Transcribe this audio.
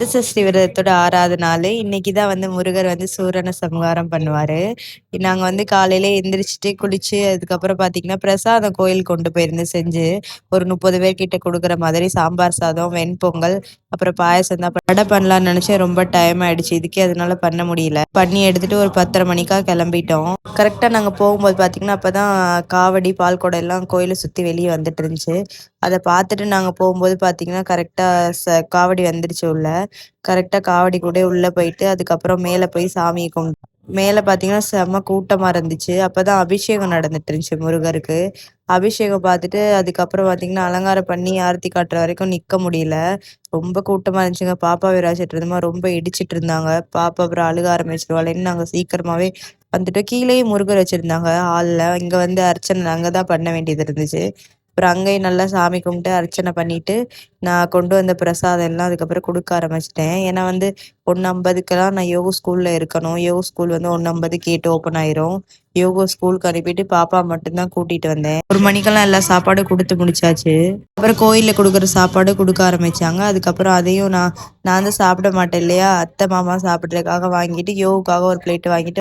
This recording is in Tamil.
சஷ்டி விரதத்தோட 6வது நாளு. இன்னைக்கு தான் வந்து முருகர் வந்து சூரனை சம்ஹாரம் பண்ணுவாரு. நாங்க வந்து காலையில எந்திரிச்சுட்டு, குளிச்சு, அதுக்கப்புறம் பார்த்தீங்கன்னா, பிரசாதம் கோயிலுக்கு கொண்டு போயிருந்து செஞ்சு, ஒரு 30 பேர்கிட்ட குடுக்குற மாதிரி சாம்பார் சாதம், வெண்பொங்கல், அப்புறம் பாயாசம் தான் வடை பண்ணலான்னு நெனச்சேன். ரொம்ப டைம் ஆயிடுச்சு. இதுக்கே அதனால பண்ண முடியல. பண்ணி எடுத்துட்டு ஒரு 10:30 மணிக்கா கெளம்பிட்டோம். கரெக்ட்டா நாங்க போகும்போது பார்த்தீங்கன்னா, அப்பதான் காவடி, பால் குடம் எல்லாம் கோயில சுத்தி வெளிய வந்துட்டு இருந்துச்சு. அத பார்த்துட்டு நாங்க போகும்போது பார்த்தீங்கன்னா, கரெக்ட்டா காவடி வந்துருச்சு உள்ள. கரெக்ட்டா காவடி கூட உள்ள போயிட்டு, அதுக்கப்புறம் மேல போய் சாமிய மேல பார்த்தீங்கன்னா, செம்ம கூட்டமா இருந்துச்சு. அப்பதான் அபிஷேகம் நடந்துட்டு இருந்துச்சு முருகருக்கு. அபிஷேகம் பார்த்துட்டு, அதுக்கப்புறம் பார்த்தீங்கன்னா, அலங்காரம் பண்ணி ஆரத்தி காட்டுற வரைக்கும் நிக்க முடியல. ரொம்ப கூட்டமா இருந்துச்சுங்க. பாப்பா வேற வச்சுட்டு இருந்தோமா, ரொம்ப இடிச்சிட்டு இருந்தாங்க. பாப்பா அப்புறம் அழுக ஆரம்பிச்சுருவாளேன்னு நாங்க சீக்கிரமாவே வந்துட்டோம். கீழேயும் முருகர் வச்சிருந்தாங்க ஹால்ல. இங்க வந்து அர்ச்சனை அங்க தான் பண்ண வேண்டியது இருந்துச்சு. அப்புறம் அங்கேயும் நல்லா சாமி கும்பிட்டு அர்ச்சனை பண்ணிட்டு, நான் கொண்டு வந்த பிரசாதம் எல்லாம் அதுக்கப்புறம் குடுக்க ஆரம்பிச்சுட்டேன். ஏன்னா வந்து 1:50க்கெல்லாம் நான் யோகா ஸ்கூல்ல இருக்கணும். யோகா ஸ்கூல் வந்து 1:50க்கு கேட் ஓப்பன் ஆயிரும். யோகா ஸ்கூலுக்கு அனுப்பிட்டு பாப்பா மட்டும் தான் கூட்டிட்டு வந்தேன். 1 மணிக்கெல்லாம் எல்லா சாப்பாடும் குடுத்து முடிச்சாச்சு. அப்புறம் கோயில்ல குடுக்குற சாப்பாடு குடுக்க ஆரம்பிச்சாங்க. அதுக்கப்புறம் அதையும் நான் நான் தான் சாப்பிட மாட்டேன் இல்லையா? அத்தை, மாமா சாப்பிடுறதுக்காக வாங்கிட்டு, யோகாக்காக ஒரு பிளேட் வாங்கிட்டு